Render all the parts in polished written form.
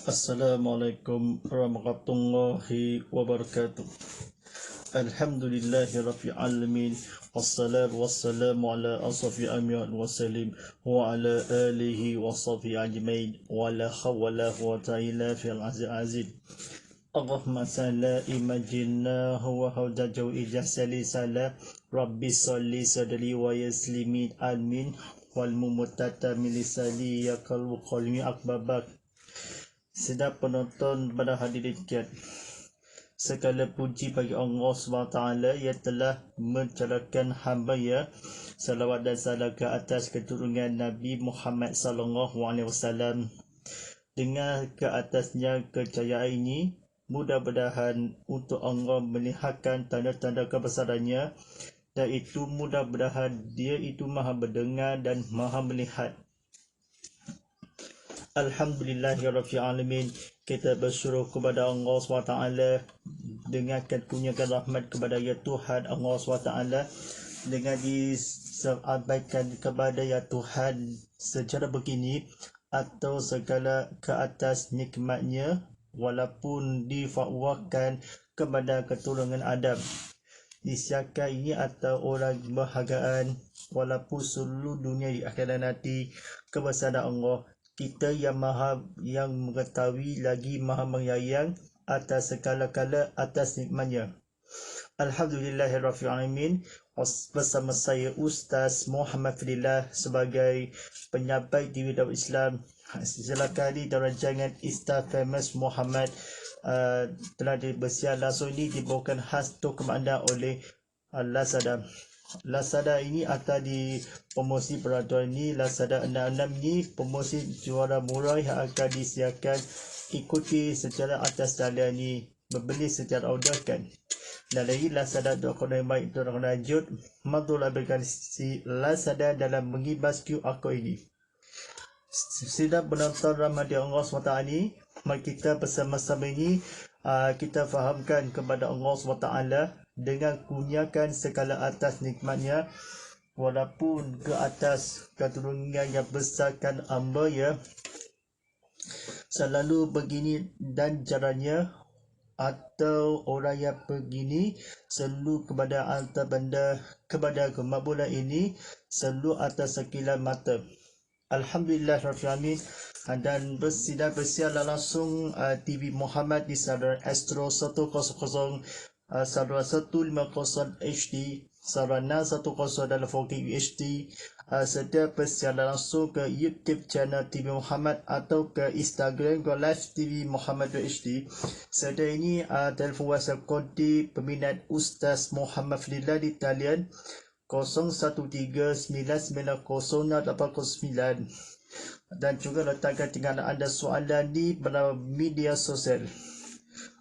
Assalamualaikum warahmatullahi wabarakatuh. Alhamdulillahi rabbil alamin. Wassalatu wassalamu ala asrafi anbiya wa salim wa ala alihi wa sahbihi ajmain. Wa la hawla wa la quwwata illa billahil azim. Allahumma salli imajinna huwa hawjahu ijasali sala rabbi salli sadri wa yaslimi amin wal mumutata milisali ya qalbu qalmi akbabak. Sedap penonton pada hadirin sekalian, segala puji bagi Allah SWT yang telah mencurahkan hamba-Nya salawat dan salam ke atas keturunan Nabi Muhammad SAW. Dengan ke atasnya kejayaan ini, mudah-mudahan untuk Allah melihatkan tanda-tanda kebesarannya, dan itu mudah-mudahan Dia itu Maha mendengar dan Maha melihat. Alhamdulillahirrahmanirrahim. Kita bersyukur kepada Allah SWT dengan kurniakan rahmat kepada ya Tuhan Allah SWT, dengan diabaikan kepada ya Tuhan secara begini atau segala ke atas nikmatnya, walaupun difakwakan kepada keturunan Adam. Disiapkan ini atau orang bahagian, walaupun seluruh dunia di akhirat nanti kebesaran Allah. Kita yang mengetahui lagi Maha menyayang atas segala-gala atas nikmatnya. Alhamdulillahirrahmanirrahim. Bersama saya Ustaz Muhammad Fadillah sebagai penyampai di Dakwah Islam. Silakan di rancangan Insta Famous Muhammad telah dibersiar langsung ini dibawakan khas untuk anda oleh Lazada. Lazada ini akan dipromosi peraturan ini. Lazada 66 ini promosi juara murah yang akan disiarkan. Ikuti secara atas talian ini, membeli secara orderkan. Dan lagi Lazada.com yang baik untuk lanjut Madul aplikasi Lazada dalam mengibas QR code ini. Sedang menonton Ramadan Allah SWT ini, mari kita bersama-sama ini kita fahamkan kepada Allah SWT dengan kurniakan segala atas nikmatnya, walaupun ke atas keturunan yang besarkan hamba ya, selalu begini dan caranya, atau orang yang begini selalu kepada harta benda, kepada kemakbulan ini selalu atas sekilas mata. Alhamdulillahirrahmanirrahim. Dan bersiar langsung TV Muhammad di saluran Astro 100, saluran 150 HD, saluran 610 dalam 4K UHD. Serta bersiar langsung ke YouTube channel TV Muhammad atau ke Instagram ke Live TV Muhammad HD. Serta ini telefon WhatsApp kode peminat Ustaz Muhammad Fadillah di talian 0139900809, dan juga letakkan tinggalan anda soalan di media sosial.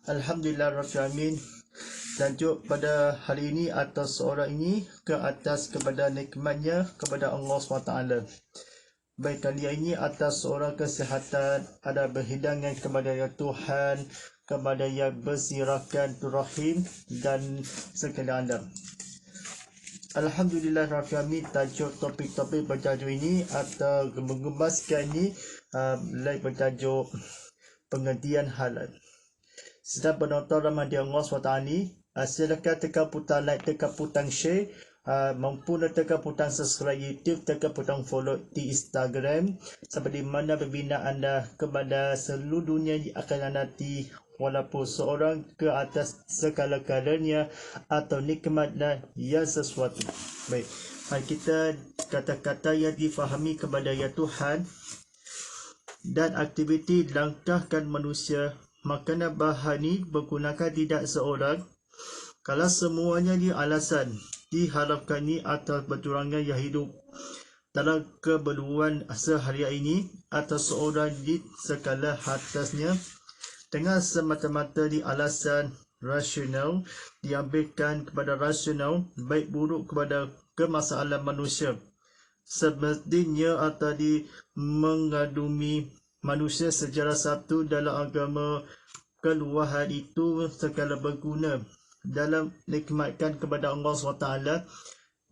Alhamdulillahirrahmanirrahim. Tajuk pada hari ini atas seorang ini ke atas kepada nikmatnya kepada Allah SWT. Baik, kali ini atas seorang kesihatan, ada berhidangan kepada ya Tuhan, kepada yang bersirahkan Rahim dan sekalian anda. Alhamdulillahirrahmanirrahim. Tajuk topik-topik bertajuk ini atau mengemaskan ini bertajuk pengertian halal. Sedang penonton Ramadan Allah SWT ini, silakan tekan butang like, tekan butang share, maupun tekan butang subscribe YouTube, tekan butang follow di Instagram, seperti mana pembina anda kepada seluruh dunia di akan nanti, walaupun seorang ke atas segala-galanya atau nikmatnya yang sesuatu. Baik, mari kita kata-kata yang difahami kepada ya Tuhan dan aktiviti langkahkan manusia. Makanan bahan ini menggunakan tidak seorang, kalau semuanya di alasan diharapkan ini atau berjurangan yang hidup dalam keperluan sehari ini atau seorang di segala atasnya dengan semata-mata di alasan rasional, diambilkan kepada rasional baik buruk kepada kemasalah manusia semestinya atau di mengadumi manusia secara satu dalam agama keluahan itu segala berguna dalam nikmatkan kepada Allah SWT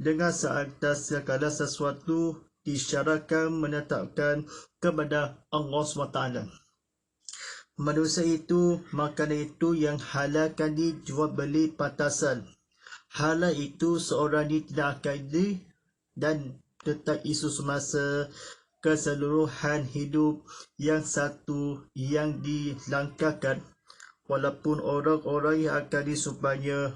dengan seatas segala sesuatu disyaratkan menetapkan kepada Allah SWT. manusia itu makanan itu yang halalkan dijual beli patasan. Halal itu seorang tidak akan dan tetap isu semasa keseluruhan hidup yang satu yang dilangkahkan, walaupun orang-orang yang akan supaya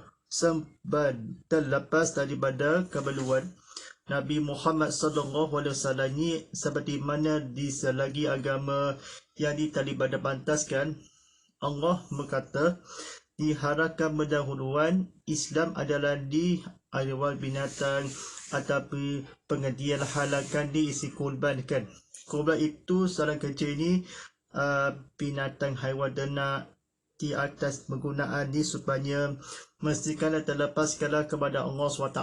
terlepas daripada keperluan. Nabi Muhammad SAW ini seperti mana di selagi agama yang daripada pantaskan, Allah berkata, diharapkan pendahuluan Islam adalah di awal binatang ataupun pengertian halalkan diisi kurbankan. Kurban itu salah kerja ini binatang haiwan ternak di atas penggunaan ini supaya mestikanlah terlepaskanlah kepada Allah SWT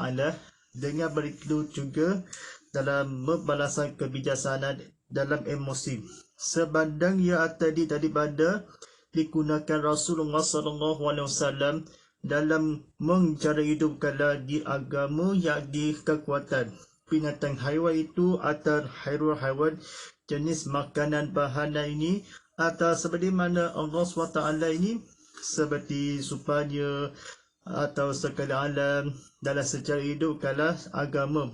dengan begitu juga dalam membalasan kebijaksanaan dalam emosi. Sebandang ia tadi daripada digunakan Rasulullah SAW dalam mencara hidupkanlah di agama yang di kekuatan. Binatang haiwan itu atau haiwan jenis makanan bahan ini atau seperti mana Allah SWT ini seperti supaya atau sekalian alam dalam sejarah hidup kalah agama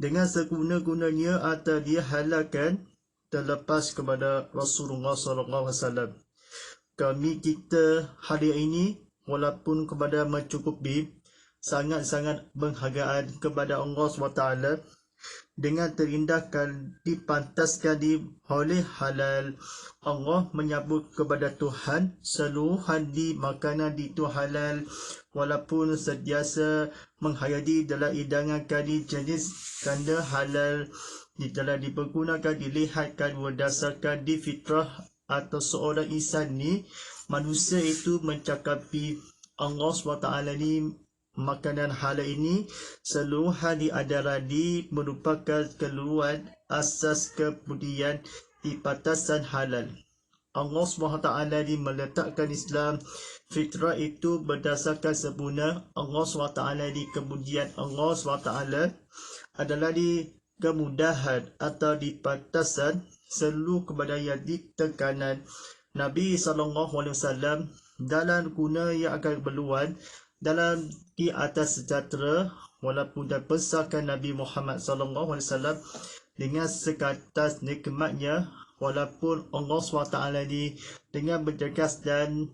dengan seguna-gunanya atau dia halalkan terlepas kepada Rasulullah SAW. Kami kita hari ini walaupun kepada mencukupi sangat-sangat penghargaan kepada Allah SWT dengan terindahkan dipantaskan oleh halal. Allah menyebut kepada Tuhan seluruhan di makanan itu halal, walaupun sentiasa menghayati dalam hidangan kali jenis kanda halal telah dipergunakan dilihatkan berdasarkan di fitrah atau seorang insan ni manusia itu mencakapi Allah SWT ni makanan halal ini seluruhan di adalah merupakan keluhan asas kemudian di batasan halal. Allah SWT meletakkan Islam fitrah itu berdasarkan sempurna. Allah SWT kemudian Allah SWT adalah di kemudahan atau di batasan seluruh kepada yang di tekanan. Nabi SAW dalam guna yang akan berluan dalam di atas sejahtera walaupun dan besarkan Nabi Muhammad SAW dengan sekatas nikmatnya, walaupun Allah SWT dengan berjegas dan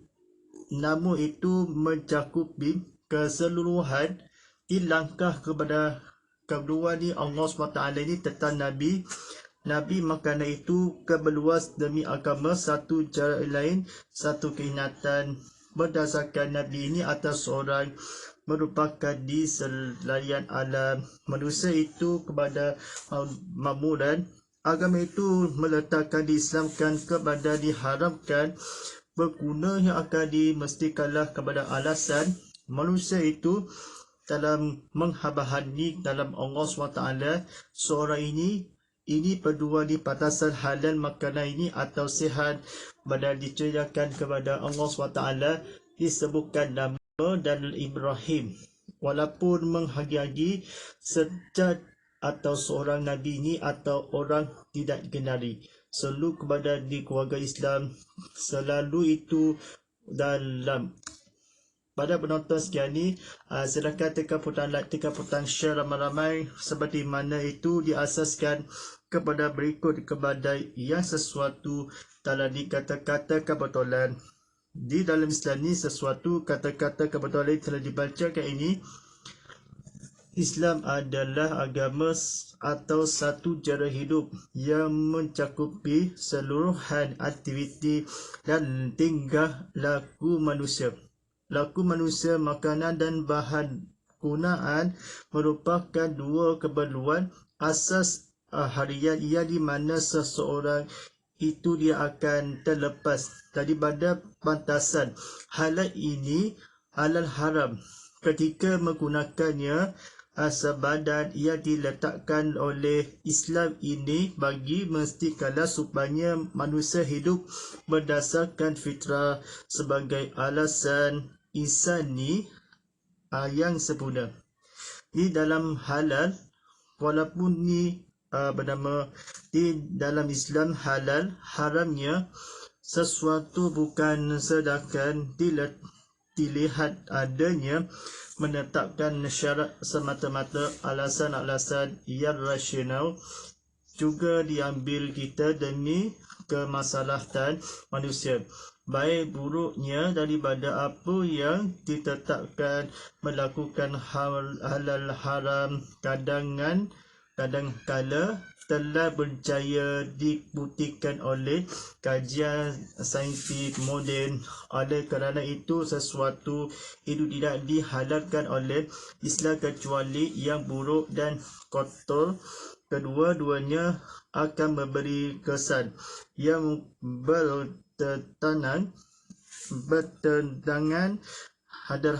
namun itu mencakupi keseluruhan di langkah kepada keperluan ni Allah SWT ini tentang Nabi makanan itu keberluas demi agama satu cara lain, satu keinginan berdasarkan Nabi ini atas seorang merupakan di selayan alam manusia itu kepada makmuran. Agama itu meletakkan diislamkan kepada diharamkan berguna yang akan dimestikanlah kepada alasan manusia itu dalam menghabahani dalam Allah SWT seorang ini berdua di batasan halal makanan ini atau sihat badan diceritakan kepada Allah SWT disebutkan nama dan Ibrahim walaupun menghagi-hagi sejak atau seorang Nabi ini atau orang tidak dikenali selalu kepada di keluarga Islam selalu itu dalam pada penonton sekian ni, silakan tekan butang like, tekan butang share ramai-ramai seperti mana itu diasaskan kepada berikut kepada yang sesuatu dalam dikata-kata kebetulan. Di dalam Islam ni sesuatu kata-kata kebetulan telah dibacakan ini. Islam adalah agama atau satu cara hidup yang mencakupi seluruhan aktiviti dan tingkah laku manusia. Laku manusia, makanan dan bahan gunaan merupakan dua keperluan asas harian yang di mana seseorang itu dia akan terlepas daripada pantasan halal ini halal haram ketika menggunakannya sebadan ia diletakkan oleh Islam ini bagi mestikanlah supaya manusia hidup berdasarkan fitrah sebagai alasan insani yang sempurna. Di dalam halal walaupun ni bernama di dalam Islam halal haramnya sesuatu bukan sedangkan dilihat adanya menetapkan syarat semata-mata alasan-alasan yang rasional juga diambil kita demi kemaslahatan manusia. Baik buruknya daripada apa yang ditetapkan melakukan halal haram kadang-kala telah berjaya dibuktikan oleh kajian saintifik moden. Oleh kerana itu, sesuatu itu tidak dihalalkan oleh Islam kecuali yang buruk dan kotor. Kedua-duanya akan memberi kesan yang bertentangan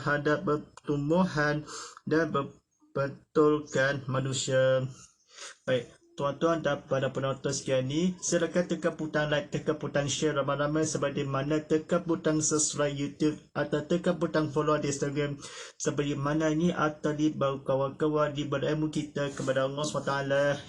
hadap pertumbuhan dan membetulkan manusia. Baik, tuan-tuan dan para penonton sekalian ni, silakan tekan butang like, tekan butang share ramai-ramai, sebagaimana tekan butang subscribe YouTube atau tekan butang follow di Instagram, sebagaimana ni atau di bawah kawan-kawan di berilmu kita kepada Allah SWT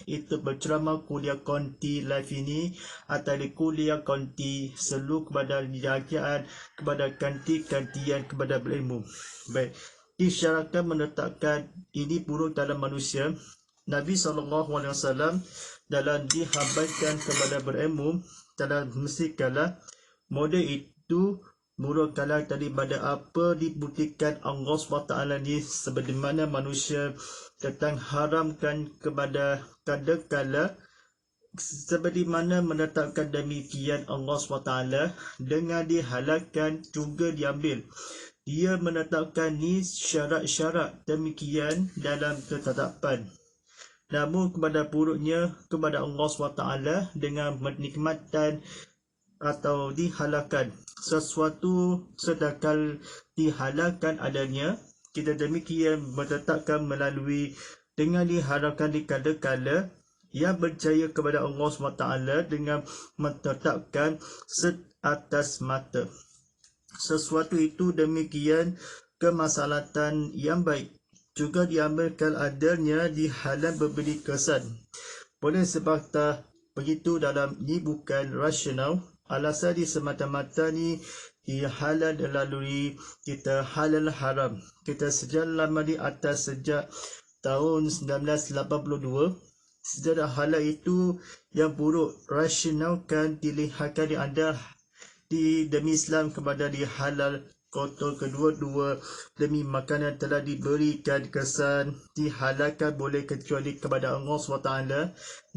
itu berceramah kuliah konti live ini atau di kuliah konti selalu kepada dijagaan kepada kanti-kantian kepada berilmu. Baik, disyaratkan menetapkan ini buruk dalam manusia. Nabi SAW dalam dihabarkan kepada berilmu dalam mesti kala model itu buruk kala daripada apa dibuktikan Allah SWT ni, sebagaimana manusia tentang haramkan kepada kadangkala sebagaimana menetapkan demikian Allah SWT dengan dihalalkan juga diambil. Dia menetapkan ni syarat-syarat demikian dalam ketetapan. Namun kepada buruknya kepada Allah SWT dengan menikmatkan atau dihalalkan sesuatu sedangkan dihalalkan adanya, kita demikian menetapkan melalui dengan dihalalkan di kadangkala yang berjaya kepada Allah SWT dengan menetapkan atas mata sesuatu itu demikian kemaslahatan yang baik juga diambilkan adanya di halam memberi kesan. Oleh sebab tak begitu dalam ni bukan rasional, alasan di semata-mata ni di halal melalui kita halal haram. Kita sejak lama di atas sejak tahun 1982. Sejarah halal itu yang buruk rasionalkan dilihatkan di anda di demi Islam kepada di halal kotor kedua-dua demi makanan telah diberikan kesan dihalalkan boleh kecuali kepada Allah SWT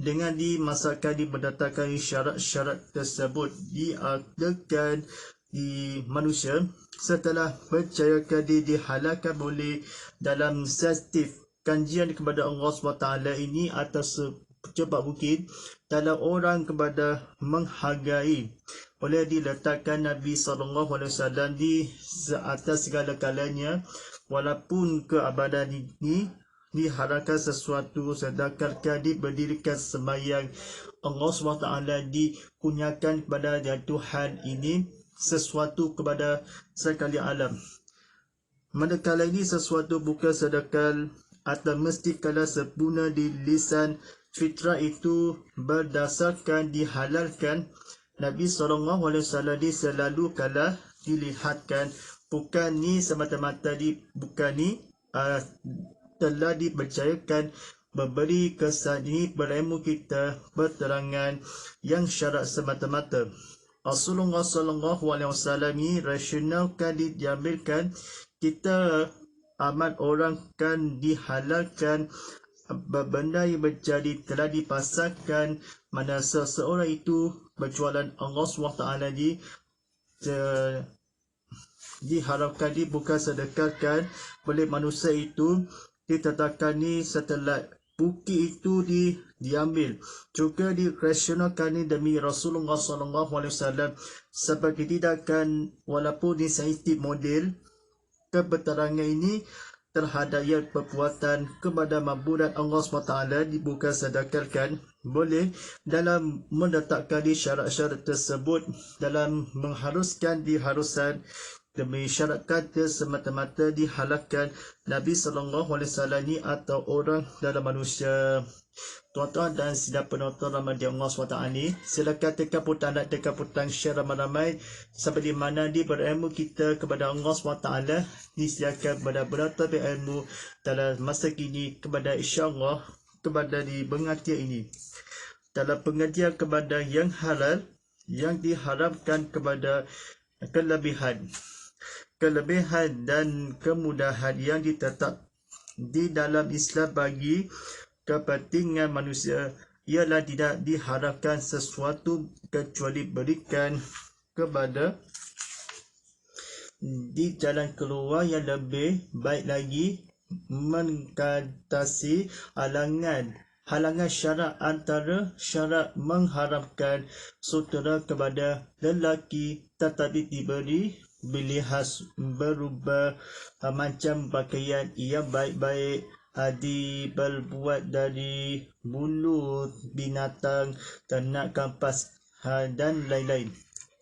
dengan dimasakkan berdasarkan syarat-syarat tersebut diadakan di manusia setelah percayakan dihalalkan boleh dalam sensitif kajian kepada Allah SWT ini atas secepat mungkin dalam orang kepada menghargai oleh diletakkan Nabi SAW di atas segala-galanya, walaupun keabadan ini diharapkan sesuatu sedangkan diberdirikan sembahyang Allah SWT dikunyakan kepada Tuhan ini sesuatu kepada sekali alam. Manakala ini sesuatu bukan sedangkan atau mesti kala sempurna di lisan fitrah itu berdasarkan dihalalkan. Nabi SAW selalu kala dilihatkan bukan ni semata-mata bukan ni telah dipercayakan memberi kesan ini berilmu kita berterangan yang syarat semata-mata. Rasulullah SAW ni rasionalkan diambilkan kita amat orang kan dihalalkan benda yang menjadi telah dipasangkan mana seseorang itu berjualan Allah SWT diharapkan bukan sedekahkan oleh manusia itu ditetapkan ni setelah bukti itu diambil juga dirasionalkan demi Rasulullah SAW sebagai tindakan walaupun di saintifik model kebenaran ini terhadap yang perbuatan kepada mabudat Allah SWT bukan sedekahkan boleh dalam menetapkan syarat-syarat tersebut dalam mengharuskan diharusan demi syarat kata semata-mata dihalalkan Nabi SAW ni atau orang dalam manusia. Tuan-tuan dan sidang penonton Ramadan Allah SWT ni, silakan tekan butang like, tekan butang share ramai-ramai sampai di mana di berilmu kita kepada Allah SWT, disediakan benar-benar tabik ilmu dalam masa kini kepada insya-Allah kepada di pengertian ini. Dalam pengertian kepada yang halal, yang diharamkan kepada kelebihan dan kemudahan yang ditetap di dalam Islam bagi kepentingan manusia, ialah tidak diharapkan sesuatu kecuali berikan kepada di jalan keluar yang lebih baik lagi, mengatasi halangan syarak, antara syarak mengharamkan saudara kepada lelaki tetapi diberi pilihan berubah macam pakaian yang baik-baik, dibuat dari bulu binatang, ternak, kampas dan lain-lain.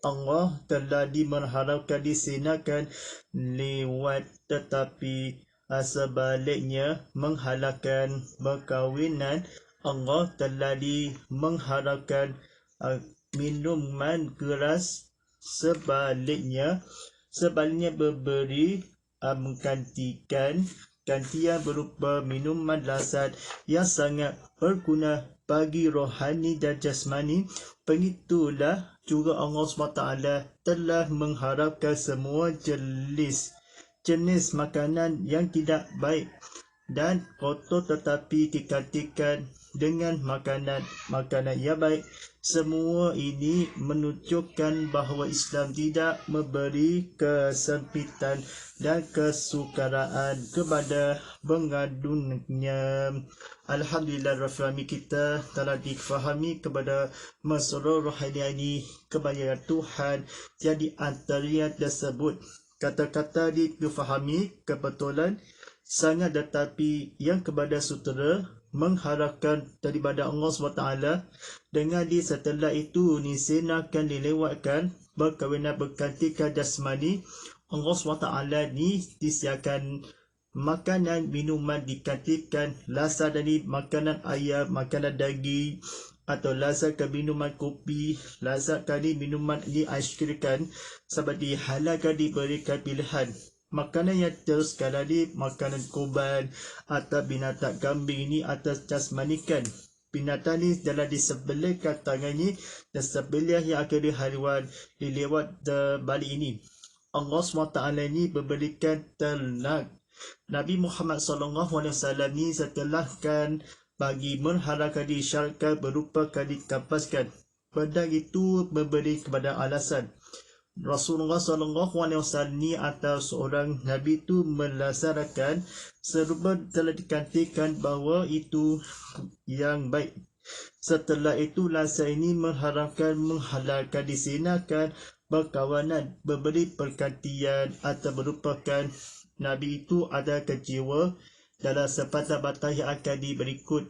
Allah telah diharapkan disinakan lewat, tetapi sebaliknya menghalalkan perkahwinan. Allah telah mengharapkan minuman keras, sebaliknya memberi gantian berupa minuman lazat yang sangat berguna bagi rohani dan jasmani. Begitulah juga Allah SWT telah mengharapkan semua jenis makanan yang tidak baik dan kotor tetapi digantikan dengan makanan yang baik. Semua ini menunjukkan bahawa Islam tidak memberi kesempitan dan kesukaraan kepada pengadunya. Alhamdulillah, Rabbil kita telah difahami kepada masalah rohani ini kebanyakan Tuhan yang di antaranya tersebut kata-kata difahami kebetulan sangat, tetapi yang kepada sutera mengharapkan daripada Allah SWT dengan setelah itu disinakan dilewatkan perkahwinan bergantikan jasmani. Allah SWT ni disiapkan makanan minuman digantikan lazat dari makanan ayam, makanan daging, atau lazat ke minuman kopi, lazat kali minuman diaiskrikan sebab dihalalkan diberikan pilihan. Makanan yang terus sekali makanan korban atau binatang kambing ini atas jasmanikan. Binatang ini dalam disembelihkan tangannya dan sembelih yang akan dihariwan dilewat balik ini. Allah SWT ini memberikan ternak. Nabi Muhammad SAW ni setelahkan bagi menghalalkan disyaratkan berupa dikapaskan. Benda itu memberi kepada alasan. Rasulullah SAW ni atau seorang Nabi itu melaksanakan serupa telah digantikan bahawa itu yang baik. Setelah itu lazat ini menghalalkan disinakan perkawanan, memberi pergantian atau merupakan Nabi itu ada kejiwa dalam sepatah-patah yang akan berikut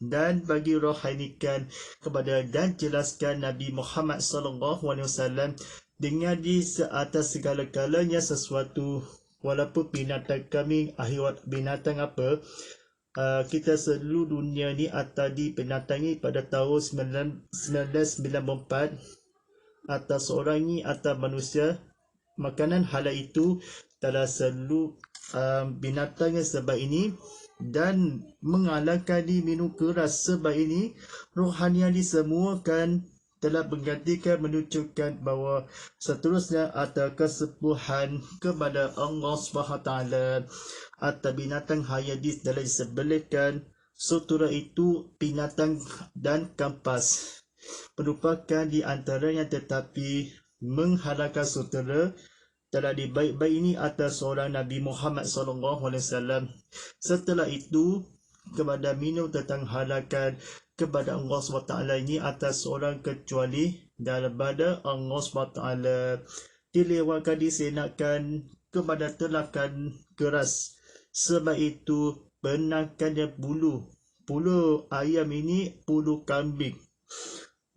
dan bagi rohanikan kepada dan jelaskan Nabi Muhammad SAW dengan di atas segala-galanya sesuatu, walaupun binatang kambing, akhirat binatang apa, kita seluruh dunia ni atau di binatang ni pada tahun 1994 atau seorang ni atau manusia, makanan halal itu telah seluruh binatang sebab ini dan mengalahkan minum keras sebab ini. Rohanian disemuakan telah menggantikan menunjukkan bahawa seterusnya ada kesepuhan kepada Allah SWT atau binatang hayadis dalam disebelihkan. Sutura itu binatang dan kampas merupakan di antaranya, tetapi menghalalkan sutura telah dibaik-baik ini atas seorang Nabi Muhammad SAW. Setelah itu kepada minum tentang halalkan kepada Allah SWT ini atas seorang kecuali daripada Allah SWT dilewatkan disinakan kepada telakan keras. Sebab itu benarkan bulu ayam ini bulu kambing,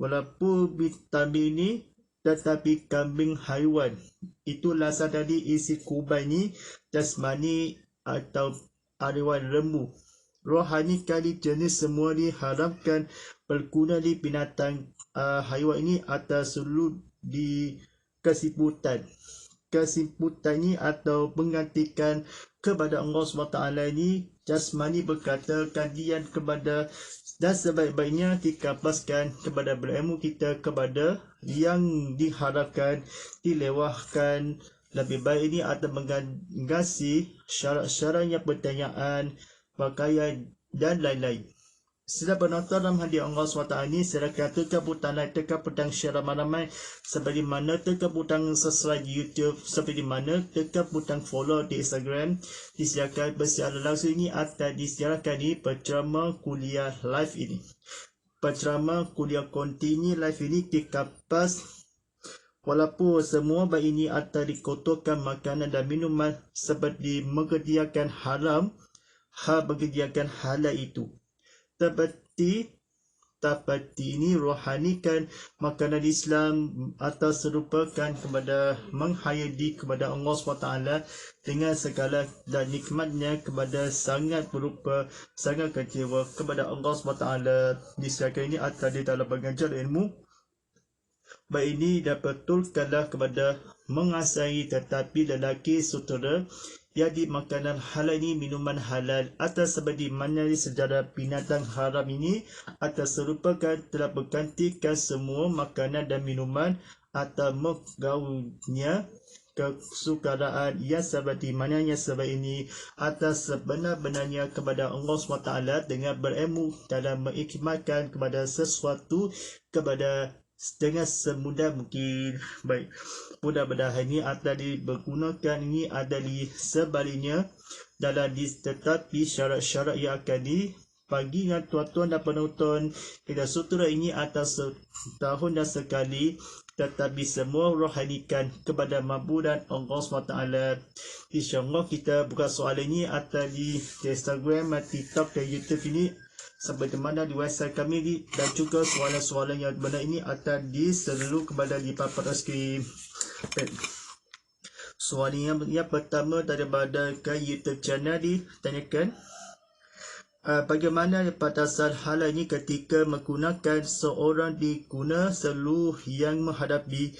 walaupun kambing ini tetapi kambing haiwan. Itulah tadi isi kurban ini, jasmani atau haiwan lembu. Rohani kali jenis semua diharamkan berguna di binatang haiwan ini atas seluruh di kesimpulan. Kesimpulan ini atau menggantikan kepada Allah SWT ini, jasmani berkata kajian kepada dan sebaik-baiknya dikapaskan kepada berilmu kita kepada yang diharapkan dilewahkan lebih baik ini atau menggasi syarat-syaratnya pertanyaan, pakaian dan lain-lain. Sila penonton dalam hadiah Allah SWT ini, silakan tekan butang like, tekan butang share ramai-ramai, seperti mana tekan butang subscribe di YouTube, seperti mana tekan butang follow di Instagram. Disiarkan bersiaran langsung ini atau disiarkan di penceramah kuliah live ini. Penceramah kuliah kontinu live ini dikapas walaupun semua baik ini atau dikotorkan makanan dan minuman seperti mengerjakan haram, mengerjakan halal itu. Tapati ini rohanikan makanan Islam atau serupakan kepada menghayati kepada Allah SWT dengan segala dan nikmatnya kepada sangat berupa sangat kecewa kepada Allah SWT. Disiarkan ini atau di dalam pengajar ilmu baik ini dapat betulkanlah kepada mengasihi tetapi lelaki sutera jadi makanan halal ini minuman halal atas seperti mana sejarah binatang haram ini atas serupakan telah bergantikan semua makanan dan minuman atau menggaulnya kesukaraan yang seperti mananya sebab ini atas sebenar-benarnya kepada Allah SWT dengan berilmu dalam menghikmatkan kepada sesuatu kepada dengan semudah mungkin. Baik, mudah-mudahan ini akan dipergunakan ini ada di sebaliknya dalam tetapi syarat-syarat yang akan dibagi dengan tuan-tuan dan penonton kita sutera ini atas setahun dan sekali, tetapi semua rohanikan kepada mabudan Allah SWT. InsyaAllah kita buka soalan ini atau di Instagram, TikTok dan YouTube ini seperti mana di website kami dan juga soalan-soalan yang benar ini akan diselalu kepada di papan skrin. Soalan yang pertama daripada ke YouTube channel ditanyakan, bagaimana batasan halal ini ketika menggunakan seorang diguna seluruh yang menghadapi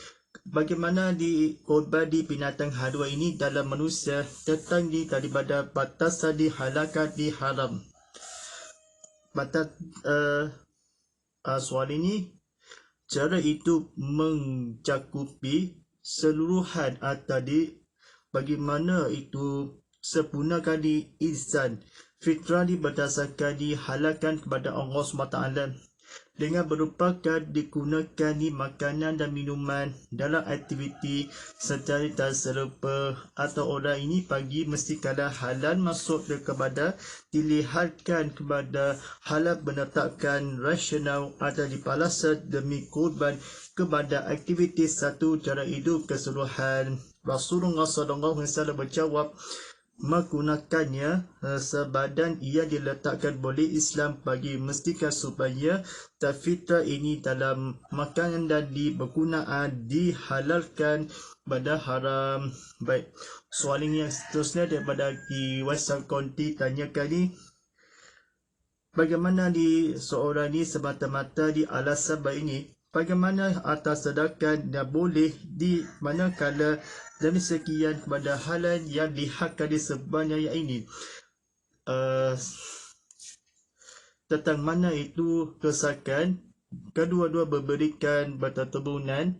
bagaimana di korban di binatang haiwan ini dalam manusia tentang daripada batasan dihalalkan diharam. Soal ini cara itu mencakupi seluruhan atau bagaimana itu sempurnakan di insan fitrah berdasarkan dihalalkan kepada Allah SWT dengan merupakan digunakan di makanan dan minuman dalam aktiviti secara tak serupa atau orang ini pagi mesti kadar halal masuk kepada dilihatkan kepada halal menetapkan rasional atau dipalasan demi korban kepada aktiviti satu cara hidup keseluruhan. Rasulullah SAW berjawab, menggunakannya sebadan ia diletakkan boleh Islam bagi mestikan supaya fitrah ini dalam makanan dan di penggunaan dihalalkan pada haram. Baik, soalan yang seterusnya daripada di WhatsApp konti tanyakan ni, bagaimana di seorang ni semata-mata di alasan baik ini, bagaimana atas sedangkan yang boleh di manakala demi sekian kepada halal yang dihakkan di sebanyak ini, tentang mana itu kesakan kedua-dua memberikan bertubunan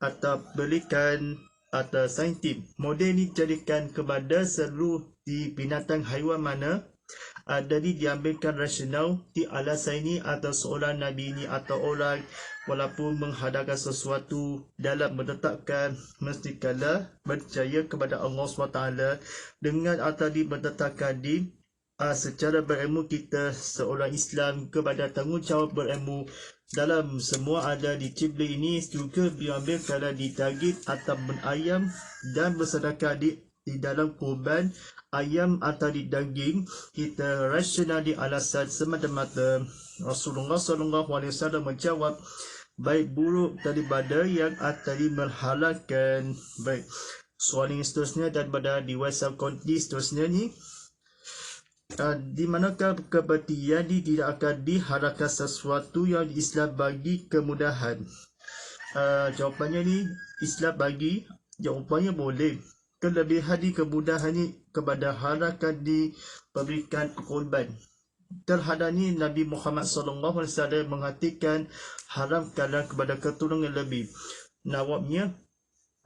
atau berikan atau saintif model ini dijadikan kepada seluruh di binatang haiwan mana dari diambilkan rasional di alasan ini atau seorang Nabi ini atau orang walaupun menghadapkan sesuatu dalam menetapkan mestikanlah percaya kepada Allah SWT dengan atau menetapkan di secara berilmu kita seorang Islam kepada tanggungjawab berilmu dalam semua ada di cibli ini juga diambil kalau ditagih atau ayam dan bersedekah di dalam kurban ayam atau di daging kita rasional di alasan semata-mata. Rasulullah SAW menjawab, baik buruk daripada yang tadi menghalalkan. Baik, soalan yang seterusnya daripada di WhatsApp konti seterusnya ni, di manakah kebertian tidak akan diharapkan sesuatu yang Islam bagi kemudahan? Jawapannya ni, Islam bagi jawapannya boleh. Kelebihan di kemudahan ni kepada harakan diberikan korban. Terhadap ni Nabi Muhammad SAW mengatakan haramkanlah kepada keturunan lebih. Nawabnya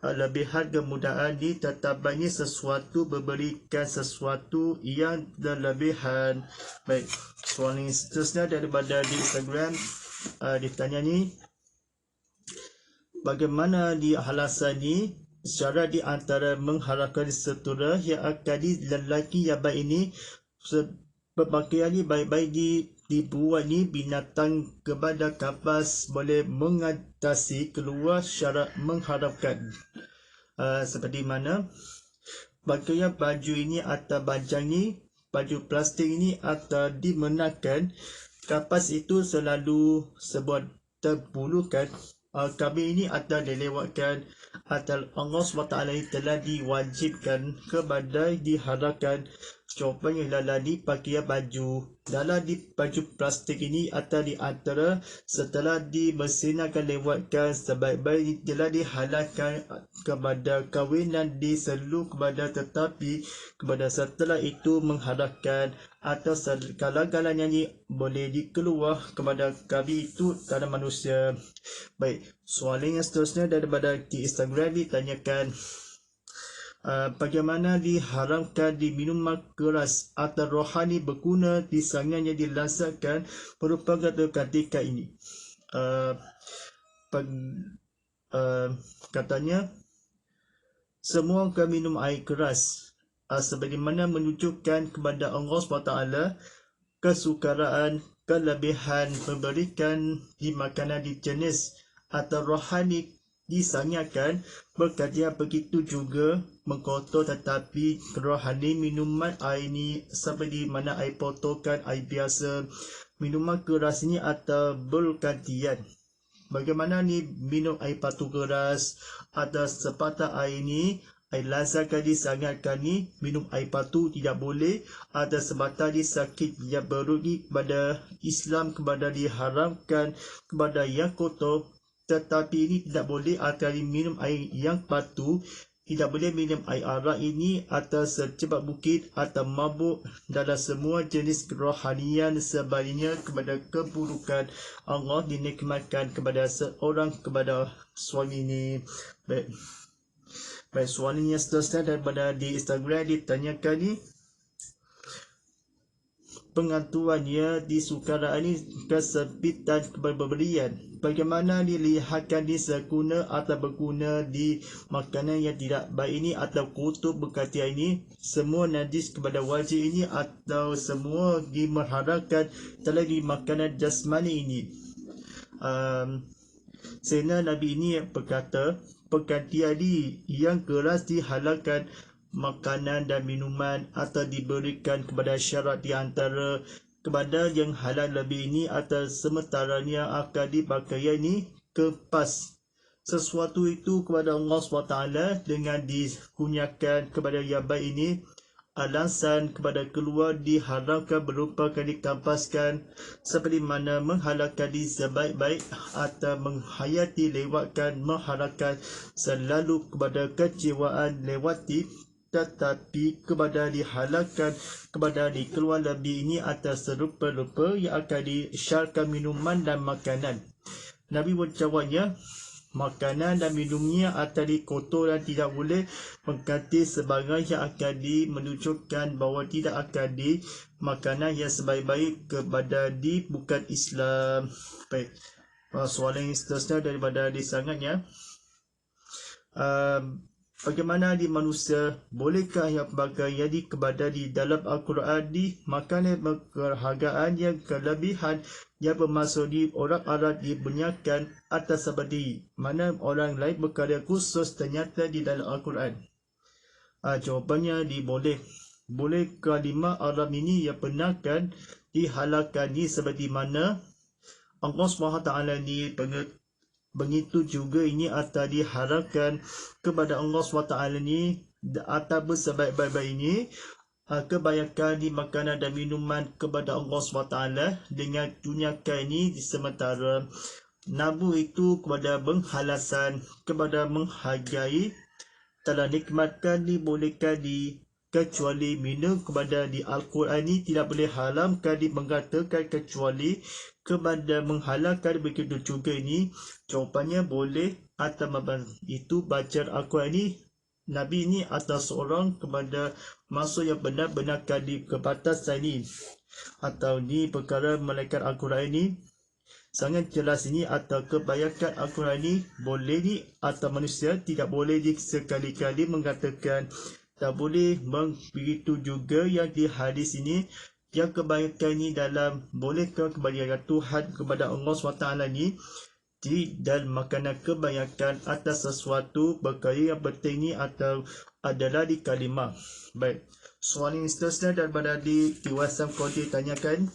lebihan kemudahan ni tetapnya sesuatu memberikan sesuatu yang berlebihan. Baik, soalan seterusnya daripada di Instagram ditanya ni, bagaimana di alasan ni secara di antara mengharapkan setara yang akan lelaki yang baik ini berpakaian ni baik-baik dibuat ni binatang kepada kapas boleh mengatasi keluar syarat mengharapkan. Seperti mana pakaian baju ini atau bajang ni, baju plastik ini atau dimenangkan kapas itu selalu sebuah terbulukan. Kami ini atau dilewatkan atau Allah SWT telah diwajibkan kepada diharapkan. Jawapannya ialah di pakaian baju. Dalam di baju plastik ini atau di antara setelah dimesinkan lewatkan sebaik-baik telah dihalalkan kepada kawinan di seluruh kepada, tetapi kepada setelah itu mengharapkan atau segala-galanya ni boleh dikeluar kepada kami itu dalam manusia. Baik, soalan yang seterusnya daripada di Instagram ditanyakan, bagaimana diharamkan di minuman keras atau rohani berguna di sangannya dilaksanakan merupakan ketika ini. Katanya semua akan minum air keras sebagaimana menunjukkan kepada Allah SWT kesukaraan kelebihan memberikan di makanan di jenis atau rohani disanyikan berkata begitu juga mengkotor, tetapi rohani minuman air ini seperti mana air potokan, air biasa, minuman keras ini atau bergantian. Bagaimana ni minum air batu keras atau sepatah air ini, air lazat disangatkan ni, minum air batu tidak boleh. Ada sebatang sakit yang berugi kepada Islam kepada diharamkan kepada yang kotor, tetapi ini tidak boleh atau minum air yang batu. Tidak boleh minum air arak ini atau secepat bukit atau mabuk dalam semua jenis kerohanian sebaliknya kepada keburukan Allah dinikmatkan kepada seorang kepada suami ini. Baik, soalan yang seterusnya daripada di Instagram ditanyakan ni, pengaturannya di sukaraan ini kesempitan pemberian. Bagaimana dilihatkan di seguna atau berguna di makanan yang tidak baik ini atau kutub berkata ini, semua najis kepada wajib ini atau semua dimerharakan telah di makanan jasmani ini. Sehingga Nabi ini berkata, pergantian yang keras dihalalkan makanan dan minuman atau diberikan kepada syarat di antara kepada yang halal lebih ini atau sementaranya akan dipakai ini kepas sesuatu itu kepada Allah SWT dengan dikunyakan kepada yang baik ini. Alasan kepada keluar diharamkan merupakan dikampaskan seperti mana menghalalkan di sebaik-baik atau menghayati lewatkan menghalalkan selalu kepada kecewaan lewati, tetapi kepada dihalalkan kepada dikeluar lebih ini atas serupa-rupa yang akan disyarkan minuman dan makanan. Nabi menjawabnya, makanan dan minumnya atau dikotor dan tidak boleh mengganti sebarang yang akan menunjukkan bahawa tidak akan di makanan yang sebaik-baik kepada di bukan Islam. Baik, soalan yang seterusnya daripada disangatnya, bagaimana di manusia bolehkah yang pakai jadi kepada di dalam Al-Quran di makanan kehargaan yang kelebihan yang bermaksud di orang Arab dibunyakan atas seperti mana orang lain berkarya khusus ternyata di dalam Al-Quran. Jawapannya boleh. Boleh kalimah Arab ini yang benarkan dihalalkan ni seperti mana Allah SWT ni begitu juga ini atau diharapkan kepada Allah SWT ni atau sebaik-baik ini kebanyakan di makanan dan minuman kepada Allah SWT dengan tunyakan ini sementara nabu itu kepada penghalasan, kepada menghargai telah nikmatkan dibolehkan kecuali minum kepada di Al-Quran ini tidak boleh haramkan mengatakan kecuali kepada menghalalkan begitu juga ini jawapannya boleh atau itu baca Al-Quran ini Nabi ini atas seorang kepada maksud yang benar-benar di kebatasan ini atau ni perkara malaikat Al-Quran ini sangat jelas ini atau kebanyakan Al-Quran ini boleh ni atau manusia tidak boleh sekali-kali mengatakan tak boleh begitu juga yang di hadis ini yang kebanyakan ini dalam bolehkah kepada Tuhan kepada Allah SWT ini dan makanan kebanyakan atas sesuatu perkara yang penting ini atau adalah di kalimah. Baik, soalan yang seterusnya daripada di WhatsApp kau ditanyakan,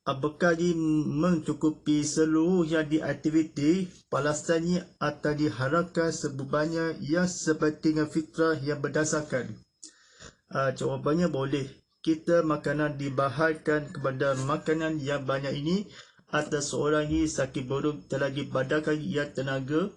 apakah mencukupi seluruh yang di aktiviti Palestin ini atau diharapkan sebebanyak yang seperti dengan fitrah yang berdasarkan? Jawapannya boleh. Kita makanan dibaharkan kepada makanan yang banyak ini atau seorang ini sakit buruk telah dibadakan ia tenaga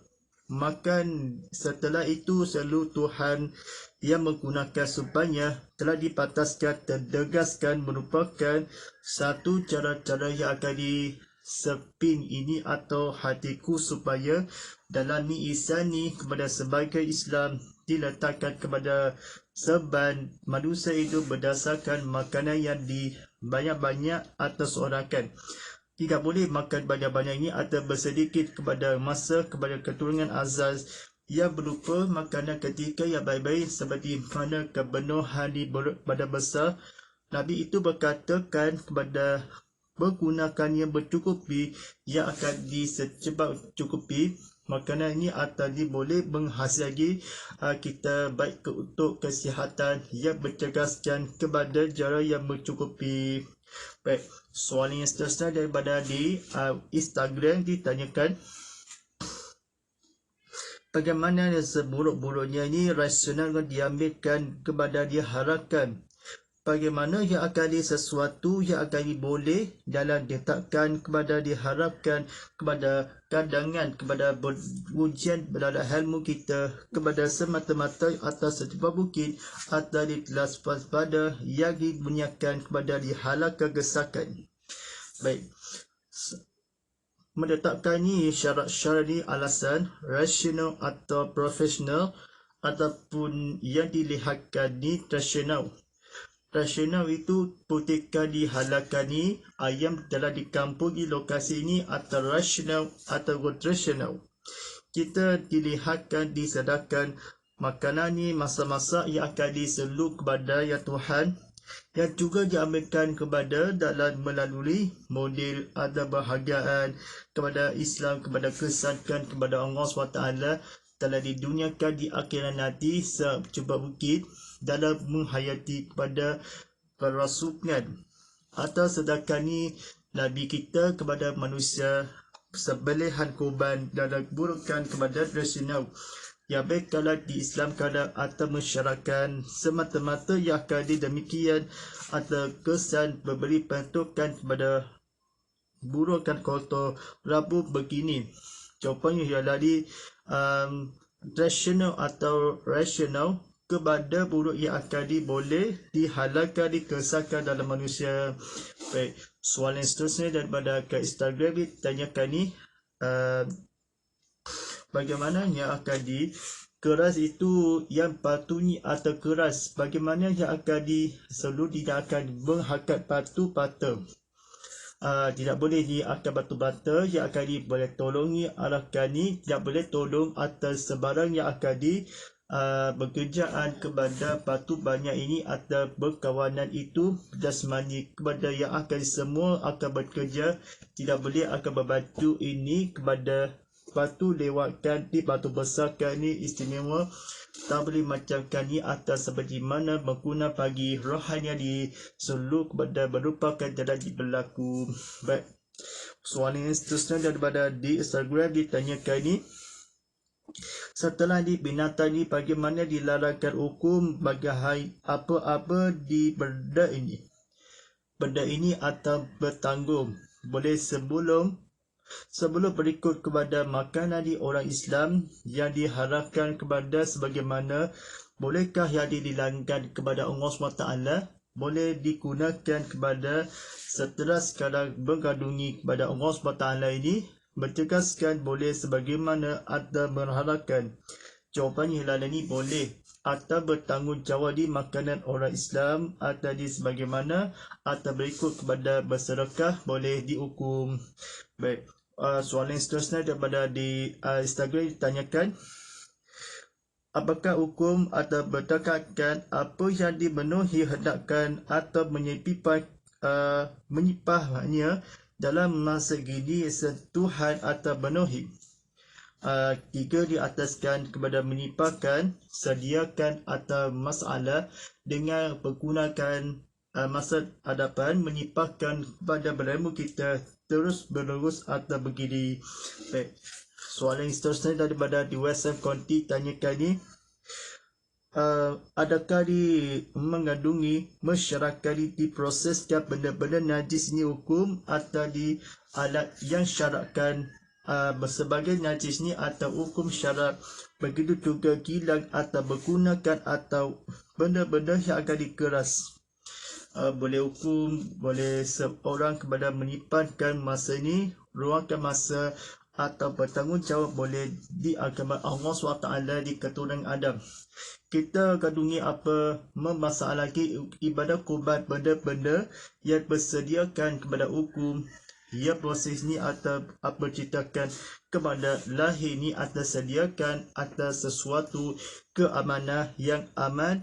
makan setelah itu selalu Tuhan yang menggunakan supaya telah dipataskan terdegaskan merupakan satu cara-cara yang akan disepin ini atau hatiku supaya dalam ihsan kepada sebagai Islam diletakkan kepada seban manusia itu berdasarkan makanan yang banyak-banyak atau seorakan. Tidak boleh makan banyak-banyak ini atau bersedikit kepada masa kepada keturunan azaz yang berupa makanan ketika yang baik-baik seperti mana kebenuhan di badan besar. Nabi itu berkatakan kepada menggunakan yang bercukupi yang akan disecepat cukupi makanan ini atau boleh menghasilkan kita baik untuk kesihatan yang bercegaskan kepada jarak yang mencukupi. Baik, soalan yang seterusnya daripada di Instagram ditanyakan, bagaimana seburuk-buruknya ini rasional diambilkan kepada diharapkan? Bagaimana yang akan sesuatu yang akan boleh dalam diletakkan kepada diharapkan kepada kadangan kepada ujian dalam ilmu kita kepada semata-mata atas setiap bukit atau di kelas pada yang dibunyakan kepada dihalalkan gesakan. Baik, meletakkan ni syarat-syarat ni alasan rasional atau profesional ataupun yang dilihatkan ni rasional. Rasional itu ketika dihalalkan ni ayam telah dikampung di lokasi ini atau rasional atau rasional. Kita dilihatkan disedarkan makanan ni masa-masa yang akan diselu kepada ya Tuhan yang juga diambilkan kepada dalam melalui model ada bahagian kepada Islam kepada kesankan kepada Allah SWT telah diduniakan di akhirat nanti secepat bukit dalam menghayati kepada kerasukan atau sedangkan ni Nabi kita kepada manusia sebelehan korban dan burukan kepada rasional yang baik kalau diislamkan atau mensyaratkan semata-mata yang akan demikian atau kesan memberi penentukan kepada burukan kotor Rabu begini. Jawapannya ialah rasional atau rasional kepada buruk yang akan boleh dihalalkan dikesakan dalam manusia. Baik, soalan seterusnya daripada ke Instagram ditanyakan ni, bagaimana yang akan keras itu yang patutnya atau keras, bagaimana yang akan selalu tidak akan menghakat batu-bata. Tidak boleh akan batu-bata yang akan boleh tolongi arahkan ni, tidak boleh tolong atas sebarang yang akan bekerjaan kepada batu banyak ini atau berkawanan itu jasmani kepada yang akan semua akan bekerja tidak boleh akan berbantu ini kepada batu lewatkan di batu besarkan ni istimewa tak boleh macamkan ni atas seperti mana menggunakan pagi rohani di seluruh kepada merupakan jadi berlaku. Baik, soalan yang seterusnya daripada di Instagram ditanyakan ini, setelah di binatang ini bagaimana dilarangkan hukum bagi apa-apa di benda ini? Benda ini atau bertanggung boleh sebelum berikut kepada makanan di orang Islam yang diharapkan kepada sebagaimana bolehkah yang dilanggar kepada Allah SWT boleh digunakan kepada setelah sekarang bergandungi kepada Allah SWT ini bertegaskan boleh sebagaimana atau berharapkan. Jawapannya hilal ini boleh atau bertanggungjawab di makanan orang Islam atau di sebagaimana atau berikut kepada bersedekah boleh dihukum. Baik, soalan seterusnya daripada di Instagram ditanyakan, apakah hukum atau berdasarkan apa yang dimenuhi hendakkan atau menyipahnya dalam masa gini sentuhan atau memenuhi? Tiga diataskan kepada menyipahkan, sediakan atau masalah dengan menggunakan masa hadapan, menyipahkan kepada berilmu kita terus menerus atau begini. Baik, soalan seterusnya daripada di WhatsApp konti tanyakan ni, adakah mengandungi masyarakat diproseskan benda-benda najis ni hukum atau di alat yang syaratkan sebagai najis ni atau hukum syarat, begitu juga kilang atau bergunakan atau benda-benda yang akan dikeras. Boleh hukum, boleh seorang kepada menyimpankan masa ini, ruangkan masa atau bertanggungjawab boleh di agama Allah SWT di keturunan Adam. Kita kandungi apa memasalah lagi ibadah kurban benda-benda yang bersediakan kepada hukum. Ya, proses ni atau apa ceritakan kepada lahir ni atau sediakan atas sesuatu keamanan yang aman.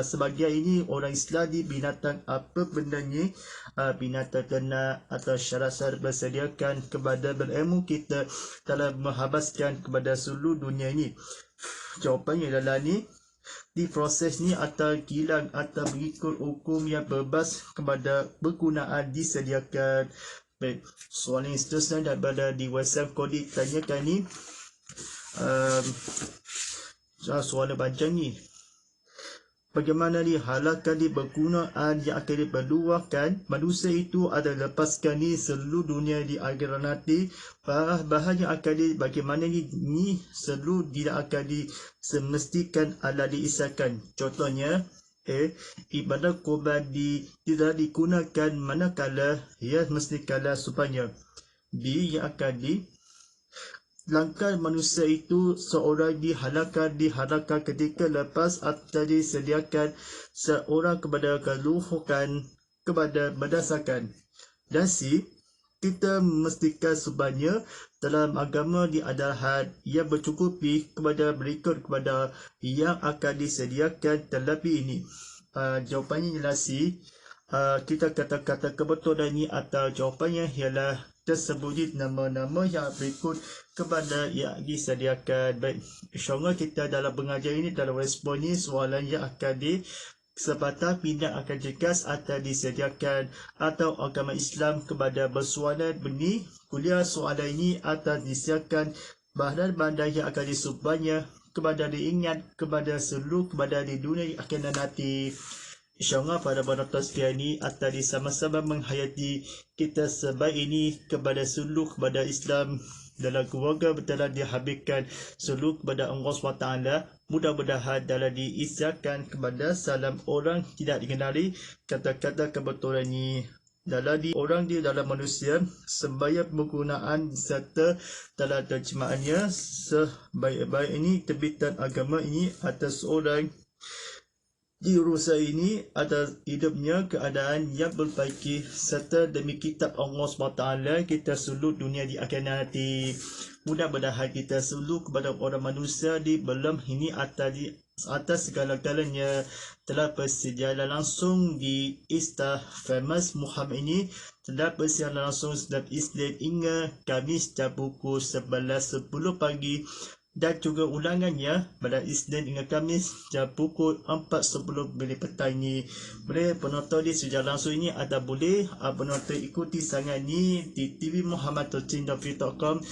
Sebagai ini orang Islam di binatang apa benda ni, binatang ternak atau syarat-syarat bersediakan kepada berilmu kita dalam menghabaskan kepada seluruh dunia ini. Jawapannya adalah ni, di proses ni atau kilang atau mengikut hukum yang bebas kepada penggunaan disediakan. Baik, soalan yang seterusnya daripada di WhatsApp kodi tanyakan ni, soalan panjang ni, bagaimana dihalalkan di penggunaan yang akan diperluahkan manusia itu ada lepaskan ni seluruh dunia di akhirat nanti. Bahan yang akan bagaimana ni seluruh tidak akan semestikan ala diisahkan. Contohnya, ibadah kurban tidak digunakan manakala ia mesti kala supaya B yang akan langkah manusia itu seorang dihalalkan ketika lepas atau disediakan seorang kepada keluhukan kepada berdasarkan. Dan C, kita memastikan supaya dalam agama ada had yang bercukupi kepada berikut kepada yang akan disediakan terlebih ini. Jawapannya ialah C. Kita kata-kata kebetulan ini atau jawapannya ialah tersebut nama-nama yang berikut kepada yang disediakan. Baik, insyaAllah kita dalam pengajian ini dalam respon ni soalan yang akan kesempatan pindah akan jekas atau disediakan atau agama Islam kepada bersoalan benih kuliah soalan ini atau disediakan bahan-bahan yang akan disubahnya kepada diingat kepada seluruh kepada di dunia akan nanti. InsyaAllah pada penonton sekalian ini atau sama-sama menghayati kita sebaik ini kepada seluruh kepada Islam dalam keluarga telah dihabiskan seluruh kepada Allah SWT. Mudah-mudahan dalam diisahkan kepada salam orang tidak dikenali kata-kata kebetulan ini dalam orang di dalam manusia sebaya penggunaan serta dalam terjemahannya sebaik-baik ini terbitan agama ini atas orang di urusan ini atas hidupnya keadaan yang berbaiki serta demi kitab Allah SWT kita seluruh dunia di akhir nanti. Mudah-mudahan kita seluruh kepada orang manusia di belum ini atas segala-galanya telah bersedia langsung di Istah Famous Muhammad ini telah bersedia langsung setiap Isnin hingga Kamis jam pukul 11.10 pagi dan juga ulangannya pada Isnin hingga Khamis jam pukul 4.10 petang ni. Boleh penonton di sejarah langsung ini atau boleh penonton ikuti sangat ni di tvmuhammad.com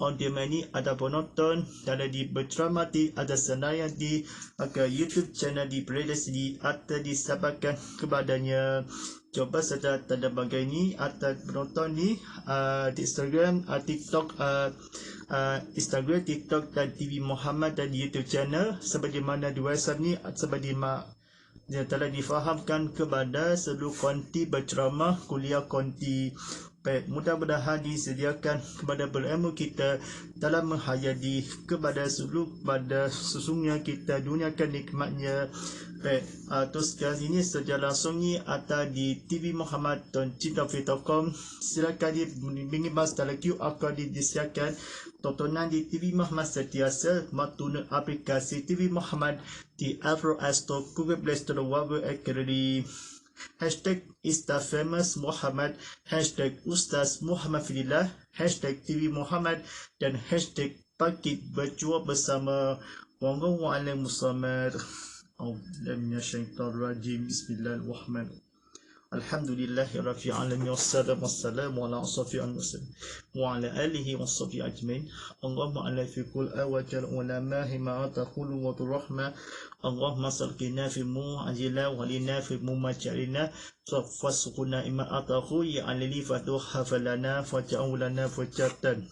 /on demand ni ada penonton dan di bercermati ada senayan di YouTube channel di playlist di atau disabitkan kepadanya. Coba saja tanda bagai ni atau penonton ni di Instagram, TikTok, Instagram, TikTok dan TV Muhammad dan YouTube channel sebagaimana di WhatsApp ni sebagaimana dia telah difahamkan kepada seluruh konti berceramah kuliah konti. Baik, mudah-mudahan disediakan kepada berilmu kita dalam menghayati kepada seluruh pada sesungguhnya kita duniakan nikmatnya. Baik, terus sekarang ini sejarah langsung ni atau di tvmuhammad.com. Silakan dibingibas dalam QR code disediakan tontonan di TV Muhammad setiasa matuna aplikasi TV Muhammad di Apple Store, Google Play Store, Wahab Academy. Hashtag #IstaFamous Muhammad, hashtag Ustaz Muhammad Filillah, hashtag TV Muhammad dan hashtag Pakit Berjuang Bersama. Waalaikumsalam. Bismillahirrahmanirrahim. Alhamdulillahirabbil alamin wassalamu wassalamu ala asrafil mursalin wa ala alihi washabihi ajmain. Allahumma ala fi kul awajal ulama ma taqulu wa turahma. Allahumma salkina fi mu'ajila wa lina fi mumajalina fasquna ima atahu ya alili fatuha falana faja'ulana fajatan.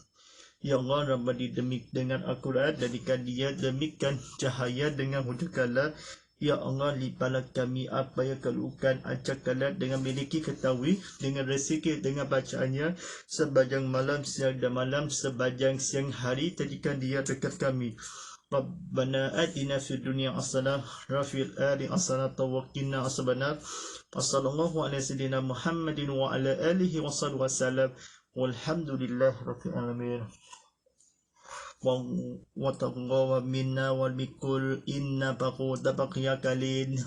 Ya Allah, Rabbani dengan Al-Quran jadikan dia demikian cahaya dengan hujukala. Ya Allah, lipalah kami apa yang keluhkan, acakkanlah dengan memiliki ketahui, dengan rezeki, dengan bacaannya, sepanjang malam, siang dan malam, sepanjang siang hari, jadikan dia dekat kami. Rabbana atina fid dunya hasanah wa fil akhirati hasanah wa qina adzabannar. Wassallallahu ala sayyidina Muhammadin wa ala alihi wasallam. Walhamdulillahi rabbil alamin. Wa taqwa minna wal bikul inna baqu tabaqiya kalin.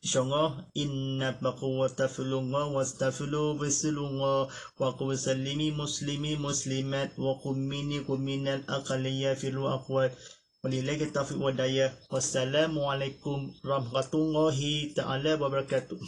Insyaallah inna baqu wa tafilunga wa astafilu bisilunga wa qusallimi muslimi muslimat wa kummini kumminal aqaliyya fil aqwal. Walillahi taufiq wa daya. Wassalamu alaikum warahmatullahi taala wabarakatuh.